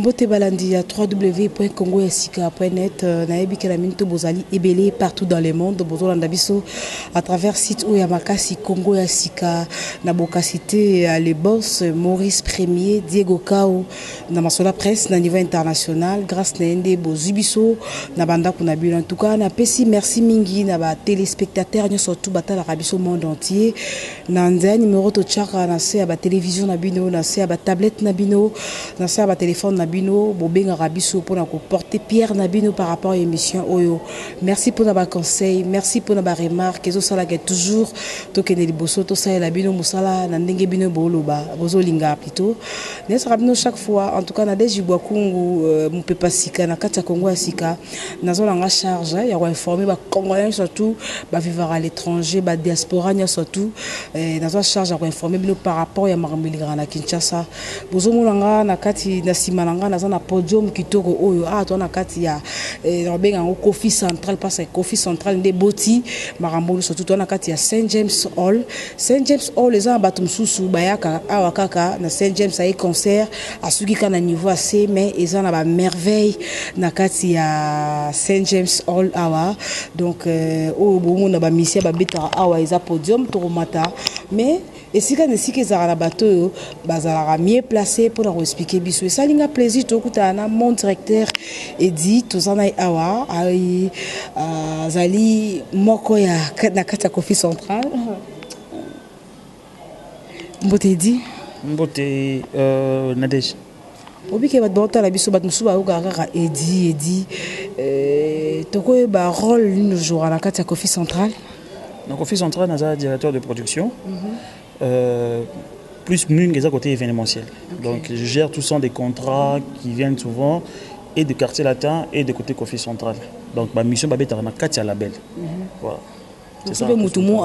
Mbote balandi à www.congoyasika.net naebi ke la minto bozali ebele partout dans le monde bozolanda biso à travers site ou yamakasi Congo Yasika na bokasité les boss Maurice Premier Diego Kao na masola presse na niveau international grâce na ende bozibiso na banda kuna bila en tout cas na pesi merci mingi na ba téléspectateurs nyo surtout batala rabiso monde entier na nzia numéro to chaka na se ba télévision na bino na se ba tablette na bino na se ba téléphone Nabino, Bobenga Rabiso pour nous porter Pierre Nabino par rapport à l'émission Oyo. Merci pour nos conseils, merci pour nos remarques. Kezo sala que toujours tokene liboso to sa la bino musala na ndenge bino boloba bozo linga plutôt. Ne sera bino chaque fois en tout cas na deji bwakungu mon pepa sika na kata Congo ya sika nazo langa charge ya ko informer ba congolais surtout ba vivre à l'étranger ba diaspora nya surtout nazo charge ya ko informer bino par rapport ya marambeli na Kinshasa. Bozo mulanga na kati na sima nanga naza na podium kitoko oyo to na kati ya benga ngo Kofi Central parce que Kofi Central nde boti marambo surtout to na kati ya Saint James Hall les gens batum susu bayaka awa kaka na Saint James ay concert asuki kana niveau assez mais ils ont ba merveille na kati ya Saint James Hall awa donc o bomo na ba mission ba beta awa eza podium to mata mais et si quand est-ce que ça na bateau bazala mieux placé pour leur expliquer biso ça linga plaisir to kutana mon directeur et dit tous en awa ai zali moko ya na kata Kofi Central mbote dit mbote Nadej obike bat bota la biso bat musu ba ukaka edi toko ba rôle une jour à la kata Kofi Central na Kofi Central naza directeur de production plus mune à côté événementiel. Okay. Donc je gère tout ça des contrats qui viennent souvent et de quartier latin et de côté Kofi Central. Donc ma mission va être dans 4 label. Voilà. C'est ça.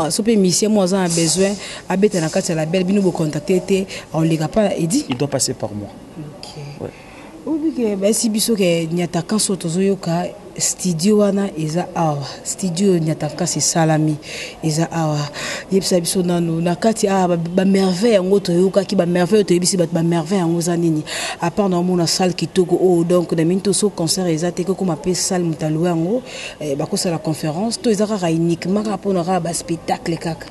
Si mission moi a besoin habiter dans 4 label, bino vous contacter on les pas dit. Il doit passer par moi. OK. Ouais. Obike ba si biso ke nyata kanso tozoyoka studio wana eza awa studio nyataka c'est salami eza awa yebisa biso nanu na kati ba merveille yango toyoka ki ba merveille toyebisi ba merveille yango za nini à part na mona salle kitoko donc na minto so concert eza te ko ma pe salle mutalu yango ba ko la conférence to eza ka uniquement pour na ba spectacle kaka.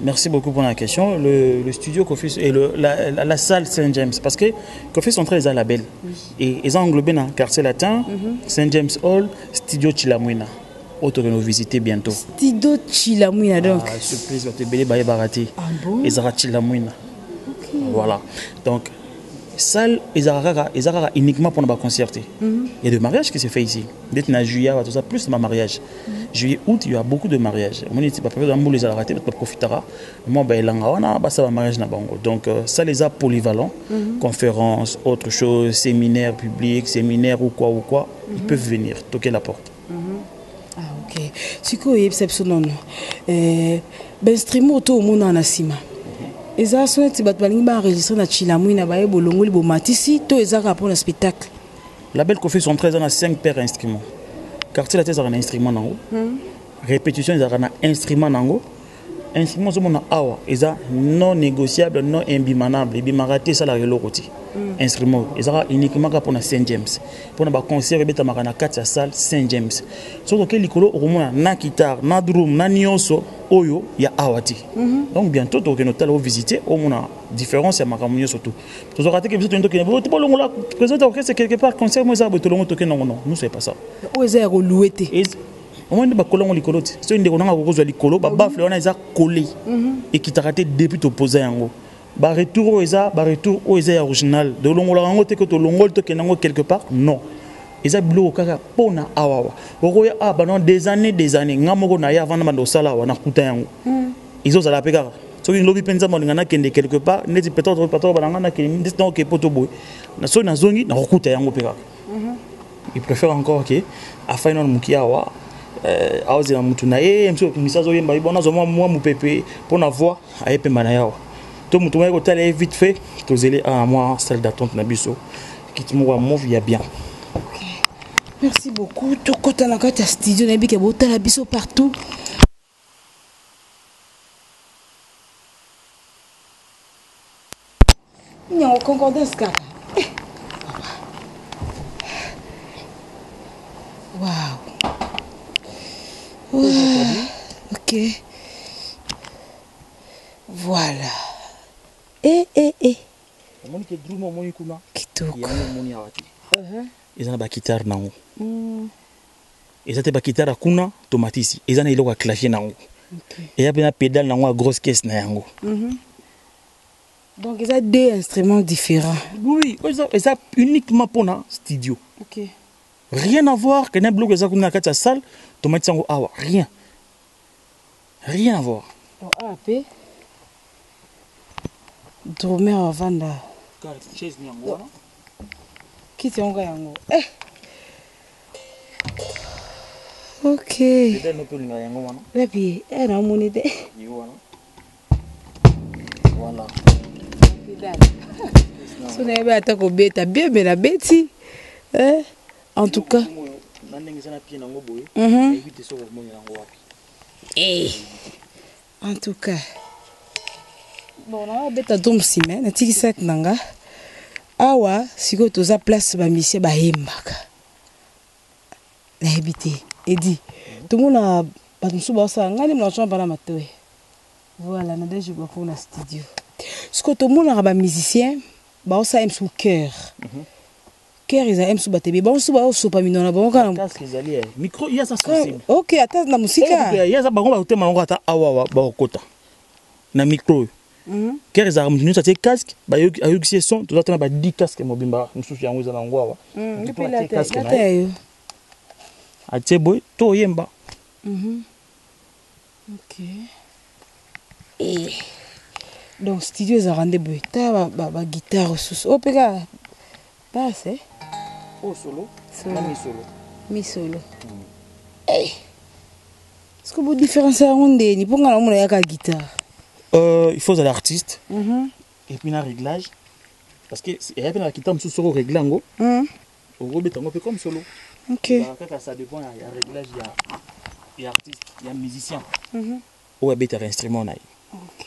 Merci beaucoup pour la question. Le studio Kofi et la salle Saint James, parce que Kofi Central est un label. Oui. Et ils ont englobé dans le quartier latin, Saint James Hall, Studio Chilamouina. Autre que nous visiter bientôt. Studio Chilamouina donc. Surprise, va te béler baye barati. Ah bon? Ils ont Chilamouina. Ok. Voilà. Donc, salle, ils ont uniquement pour nous concerter. Il y a des mariages qui se fait ici. Dès que juillet, tout ça, plus de mariage. Juillet, août, il y a beaucoup de mariages. Moi, je pas prévu les arrêter, je profitera. Moi, ben là, ça va mariage na bango. Donc, ça les a polyvalents, conférences, autre chose, séminaires publics, séminaires ou quoi, ils peuvent venir toquer la porte. Ah ok. Si quoi y est non. Ben stream auto au monde en asima. Eza souhaite bat balingi ba enregistrer na Chilamouina ba bolongoli bo matisi to eza rapport na spectacle. La belle Kofi sont très dans 5 paires instruments. Quartier la tête a un instrument nango. Répétition ils a un instrument nango. Instrument zo mona awa eza non négociable, non imbimanable, ibimaraté ça la reloroti. Instrument eza uniquement pour na Saint James. Pour na ba concert beta makana 4 salle Saint James. Surtout que likolo romona na guitare, na drum, na nyonso oyo ya awati. Donc bientôt to que nous allons visiter au mona différence ya makamunyo surtout. To zo raté que biso to que bo longo la présenter orchestre quelque part concert moi za bo to longo to que non nous c'est pas ça. O eza ko loueté. Au moins, les colons ont collé. C'est une des colons qui ont les colos. Bafle, on a collé. Et qui t'a raté depuis ton posé en haut. Bah retour au original. De l'ongle en haut, que tu l'ongle te kenango quelque part. Non. Ils ont bloqué kaka pona awawa. Oroya banon des années. Ngamoko na ya vana mando sala wana kuta yango. Ils ont la pega. So une lobby penza mo ngana kende quelque part. Neti peut-être balanga na kende distant que poto boy. Na so na zongi na kuta yango pega. Ils préfèrent encore que afin non mukiawa. Aozi na mutu na mso misazo yemba ibona zo mwa mupepe pona voix ayepe mana yawa to mutu mwa ko tala vite fait to zele à moi salle d'attente na biso kitimo wa move ya bien. Merci beaucoup to kota na kata studio na bike bo tala biso partout. Nyo concordance kaka Waouh. Wow. Ok. Voilà. Moni ke drum moni kuna. Kitoko. Yango moni awati. Ezana ba guitare nango. Ezate ba guitare kuna tomatisi. Ezana iloko clavier nango. Et ya bena pédale nango a grosse caisse na yango. Donc il y a deux instruments différents. Oui, ça uniquement pour na studio. OK. Rien à voir que na bloc ça kuna kata salle, tomatisi yango awa, rien. Rien à voir. Donc AP drummer avant là. Chaise yango. Qui c'est onga yango? OK. Pédale no pelinga yango wana. Et puis na monite. Voilà. So na ba ta ko beta bien mais la beti. En tout cas. En tout cas. Bon, on a beta drum si mais na tiki set nanga. Awa siko toza place ba monsieur ba yembaka. Na habité. Edi. Tout le monde a pas de souba ça ngani mna chamba na matoe. Voilà, na déjà pour na studio. Ce que tout le monde a ba musicien, ba ça aime sous cœur. Cœur ils aiment sous batebe. Ba sous ba sous pas minona ba kana. Casque ezali micro il y a ça sensible. OK, attends na musika. Il y a ça ba ngomba utema ngo ata awa ba okota. Na micro. Cœur ils a nous ça casque, ba ayuki son, tout ça ba 10 casque mobimba, nous sous yango za ngo awa. Depuis la tête. Atie boy to yemba. OK. Et donc studio est rendez boy. Ta ba guitare sous. Oh pega. Pas c'est. Oh solo. Mi solo. Est-ce que vous différenciez on ni pour ngala mona yaka guitare? Il faut l'artiste. Et puis un réglage parce que il y a bien guitare sous solo réglango. Au robet on peut comme solo. OK. Ça dépend, il y a réglage, il y a artiste, il y a musicien. Ou il y a instrument. OK.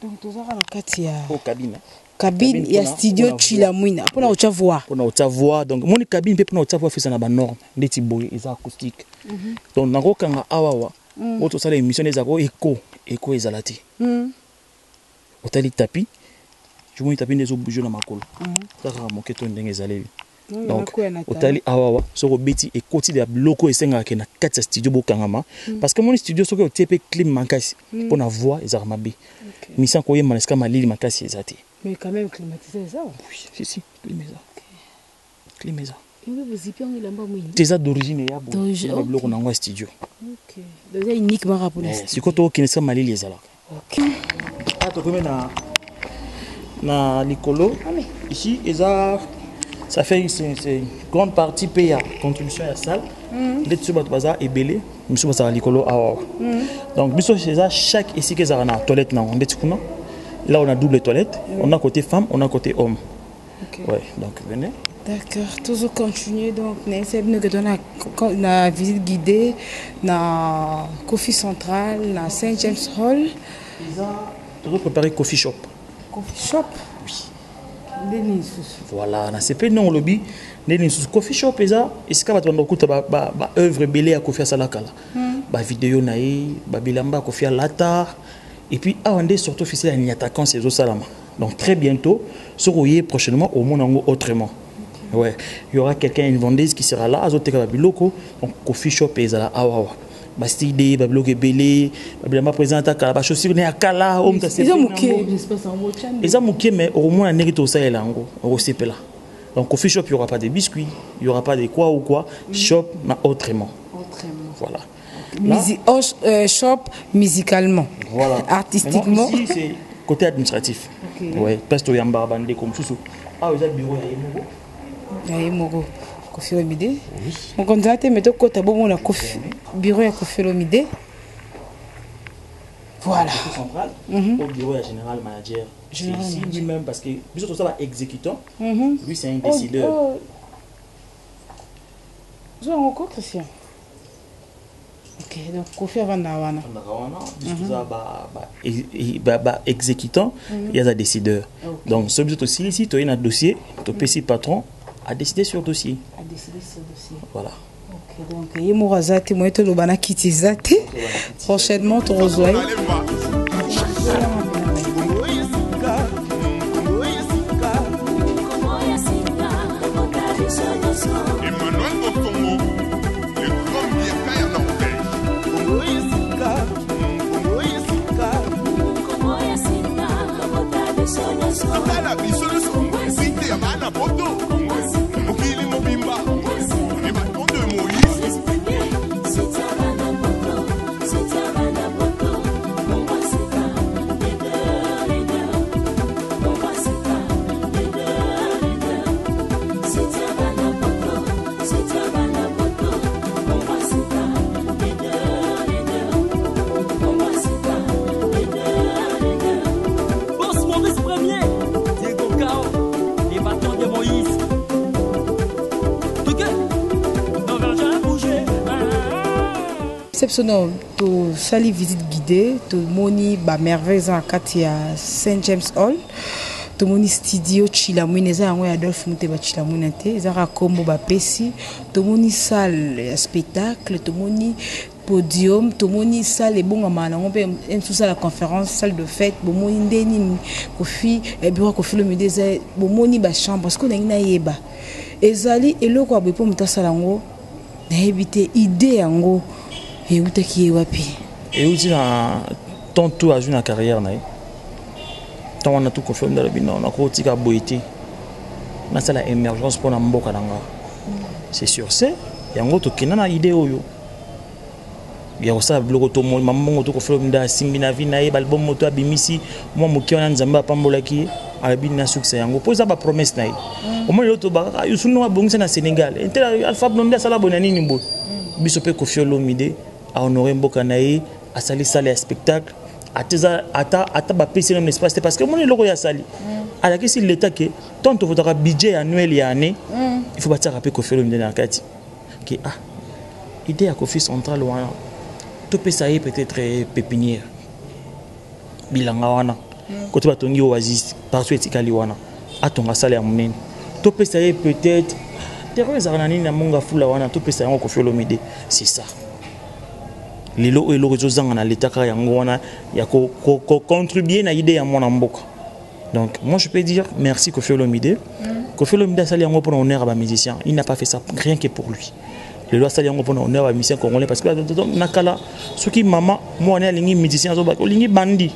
Donc tout ça dans kati ya cabine. Cabine ya studio chilamwina. Pour na ocha voix. Pour na ocha voix. Donc mon cabine peut pour na ocha voix fait ça na ba norme, des tiboy et acoustique. Donc na rokanga awawa. Auto ça l'émission des ako écho ezalati. Otali tapis. Je vois tapis des bouger na makolo. Ça va moquer ton ndenge ezaleli. Donc otali awawa soko beti et koti de bloko esenga ke na kati studio bokangama parce que mon studio soko otepe clim makasi pour na voix ezarma be mission ko yema eska malili makasi ezati mais quand même climatisé ça oui si climatisé mais vous zipi on ilamba mwini c'est d'origine ya bo bloko na ngwa studio OK donc c'est uniquement pour le studio siko to kinesa malili ezala OK ato comme na likolo ici eza ça fait une grande partie payée contribution à la salle. Les tubes baza et belé, monsieur baza likolo awa. Donc monsieur c'est ça chaque ici que ça a toilette na on betikuna. Là on a double toilette, on a côté femme, on a côté homme. OK. Ouais, donc venez. D'accord, toujours continuer donc c'est nous que donner na visite guidée na Coffee Central, na Saint James Hall. Ils ont toujours préparé coffee shop. Coffee shop. Oui. Voilà, na c'est pas non lobby, neni sous coffee shop eza, est-ce que va te ndokuta ba œuvre belé à Kofi Salakala. Ba vidéo naï, ba bilamba Kofi Lata et puis awande surtout officiel ni attaquant ces salama. Donc très bientôt, soroyer prochainement au monde autrement. Ouais, il y aura quelqu'un une vendeuse qui sera là, azoteka ba biloko, donc coffee shop ezala awawa. Bastide ba bloqué belé ba présenta kala ba chaussure ne akala o mta c'est ça moké mais au moins un nérito ça elango au sepela donc coffee shop il y aura pas de biscuits il y aura pas de quoi ou quoi shop na autrement voilà shop musicalement voilà artistiquement ici c'est côté administratif ouais parce que yamba bandé comme sous ah vous avez bureau ya yemoko Kofi Olomide. On continue à mettre côté bon la bureau à Kofi Olomide. Voilà. Au bureau général manager. C'est ici lui-même parce que tout ça va exécutant. Lui c'est un décideur. Vous avez encore Christian. OK, donc Kofi avant d'awana. Exécutant, il y a un décideur. Donc celui aussi ici tu as un dossier, tu peux si patron à décider sur le dossier. À décider sur le dossier. Voilà. Donc, il y a moi tout le bana kitizate. Prochainement, tu rejoins. Exceptionnel, tu sali visite guidée, tu moni ba merveille en Katia Saint James Hall, tu moni studio Chilamouine, eza yango Adolphe Muteba Chilamouine te, eza ra combo ba pesi, tu moni salle spectacle, tu moni podium, tu moni salle bon amana, on peut sous ça la conférence, salle de fête, bon moni ndeni kofi et bureau kofi le midi, bon moni ba chambre parce qu'on a une yeba. Ezali eloko abepo mutasala ngo na ebité idée yango. Et où t'es qui est wapi? Et où tu as ton tour à jouer dans la carrière naï? Tant on a tout confirmé dans le bilan, on a quoi tu as boité? On a ça la émergence pour n'importe quoi. C'est sûr c'est. Et en gros tu connais la idée où yo. Il y a aussi le bloc automobile, maman auto confirmé dans Simbina vie naï, l'album moto abimisi, moi mon qui on a nzamba pambola qui alabine na succès. En gros pose ça ba promesse naï. Au moins l'auto ba, you sous nous a bon c'est na Sénégal. Intel Alpha Blondy ça la bonne année ni bon. Bisope Koffi Olomide à honorer Mbokanaï, à salir salle et spectacle, à ba PC dans l'espace parce que mon est le sali. À la question l'État que tant tu voudras budget annuel et année, il faut bâtir rappeler Koffi Olomide dans le cadre. Que idée à Koffi central ou un, tout peut ça peut-être pépinière. Bilanga wana, côté batongi oasis partout etikali wana, à ton salle à mon tout peut ça peut-être. Terrorisme na monga fula wana tout peut ça en Koffi Olomide, c'est ça. Lilo et l'orizo zanga l'état ka yango wana ya ko contribuer na idée ya mon mboka. Donc moi je peux dire merci Koffi Olomide. Koffi Olomide sali yango pour honneur à ba musicien, il n'a pas fait ça rien que pour lui. Le loi sali yango pour honneur à musicien congolais parce que nakala ce qui maman moi on est lingi musicien zo ba lingi bandi.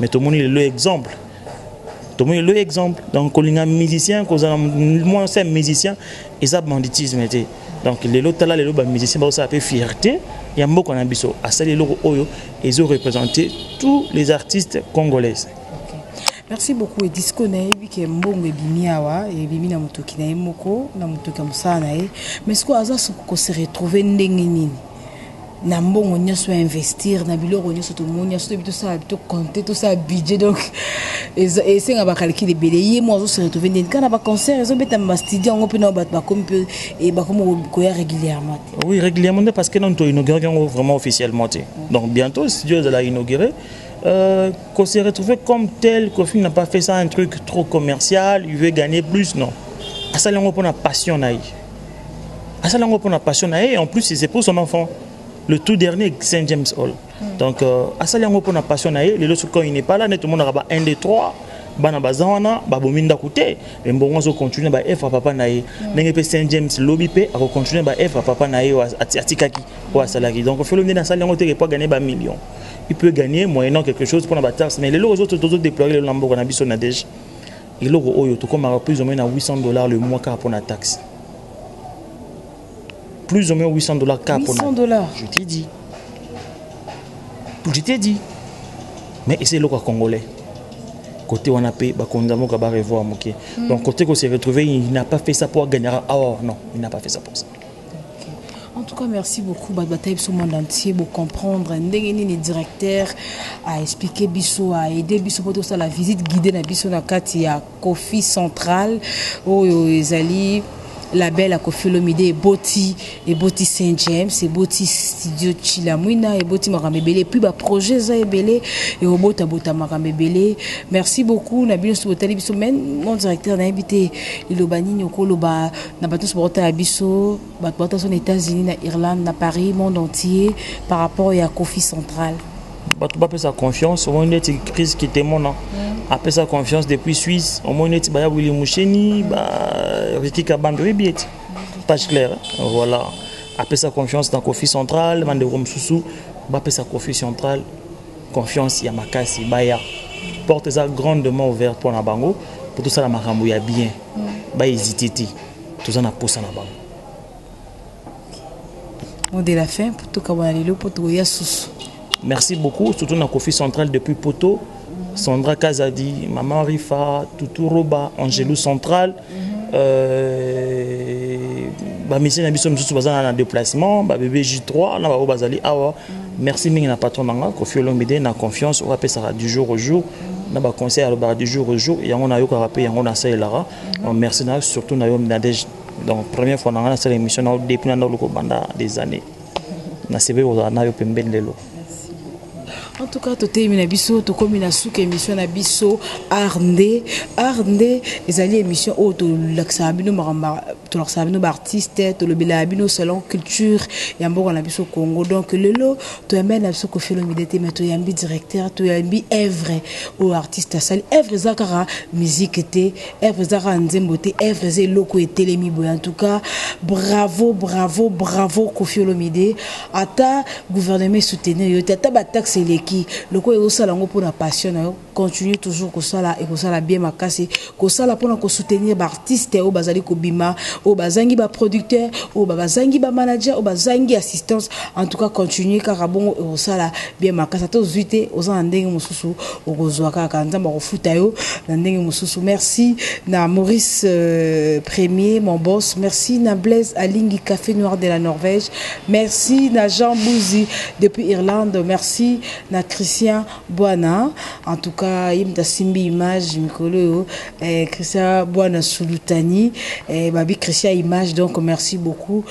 Mais tout le monde est le exemple. Tout le monde est le exemple. Donc on est un musicien, moi c'est un musicien et ça banditisme était. Donc les lots là les lots musiciens ça fait fierté. Il y a beaucoup en abisso à ça les lots oyo et ils ont représenté tous les artistes congolais. Merci beaucoup et disco na yebi ke mbongo ebimiawa et bimi na mutoki na yemoko na mutoki musana e mais ce quoi ça ko se retrouver ndenge nini na mbongo nyoso investir na biloko nyoso to monya so to ça to compter tout ça budget donc et c'est nga ba calculer belé ye moi se retrouver ndenge kana ba concert zo beta ma studio ngo pe na ba comme et ba comme ko ya régulièrement. Oui régulièrement parce que non to inaugurer vraiment officiellement. Donc bientôt le studio de la inaugurer qu'on s'est retrouvé comme tel, Koffi n'a pas fait ça un truc trop commercial, il veut gagner plus, non. À ça, on a passion. À ça, on a passion. Et en plus, c'est pour son enfant. Le tout dernier, Saint James Hall. Donc, à ça, on a passion. Les autres, quand il n'est pas là, tout le monde aura 1, 2, 3. Bana bazana babominda koute et mbongo zo continuer ba F papa nae ndenge Saint James lobby pe a continuer ba F papa nae atikaki ou salari donc il faut le mener dans salle ngote pour gagner ba millions il peut gagner moyennant quelque chose pour la taxe mais les autres déployer le lambo na biso na déjà et l'euro oyo to comme plus ou moins à $800 le mois pour la taxe plus ou moins $800 $800 je t'ai dit mais c'est le congolais côté on a payé revoir donc côté qu'on s'est retrouvé il n'a pas fait ça pour gagner non il n'a pas fait ça pour ça. En tout cas merci beaucoup bataille sur le monde entier pour comprendre les directeurs à expliquer biso à aider biso pour ça la visite guidée na biso na kati ya Koffi central oyo ezali label à Koffi Olomide et Boti Saint James et Boti Studio Chilamwina et Boti Maramebele puis ba projet za ebele et Robota Bota Maramebele. Merci beaucoup Nabino Sobotali biso men mon directeur na invité Lilobani Nyokolo ba na bato Sobota biso ba son États-Unis na Irlande na Paris monde entier par rapport à Koffi Central. Bato ba pesa confiance au moins une crise qui était mon après sa confiance depuis Suisse au moins une ba Willy Moucheni ba Ricky Kabambe biet page claire voilà après sa confiance dans Koffi Central Mande Romsusu ba pesa Koffi Central confiance ya makasi baya porte ça grandement ouverte pour na bango pour tout ça la makambo ya bien ba hésiter tout ça na posa na bango on de la fin pour tout kabalelo pour tout ya susu. Merci beaucoup, surtout dans Koffi Central depuis Poto, Sandra Kazadi, Maman Rifa, Toutou Roba, Angelou Central. Monsieur Nabiso Moussou Bazan en déplacement, bébé J3, là Bazali Awa. Merci Ming na patron nanga, Koffi Olomide na confiance, on rappelle ça du jour au jour. Na ba conseil à du jour au jour, et on a eu qu'à rappeler, on a ça et là. Merci surtout na yom Nadej. Donc première fois dans cette émission depuis dans le banda des années. Na CV on a eu pemben lelo. En tout cas, tout est minabiso, tout comme une souke émission nabiso Arndé, les alliés émission où tout l'axabino maramba, tout l'axabino artiste, tout le bilabino salon culture, yambo nabiso Congo. Donc le lot, tu amènes nabiso Koffi Olomide, mais tu yambi directeur, tu yambi œuvre au artiste sali, œuvre zakara musique était, œuvre zakara nzembote, œuvre zé loko et télémi boy. En tout cas, bravo Koffi Olomide. Ata gouvernement soutenir, yo tata ba taxe les le quoi est salango pour la passion continue toujours que ça là et que ça là bien makasi que ça là pour nous soutenir artiste au bazali ko bima au bazangi ba producteur au bazangi ba manager au bazangi assistance en tout cas continuer car bon au ça là bien makasi to zuite aux andenge mususu au kozwaka kanza ba kofuta yo ndenge mususu. Merci na Maurice Premier mon boss, merci na Blaise Alingi Café Noir de la Norvège, merci na Jean Bouzi depuis Irlande, merci na Christian Boana. En tout cas, il m'a simbi image Mikolo Christian Boana Sulutani Babi Christian image, donc merci beaucoup.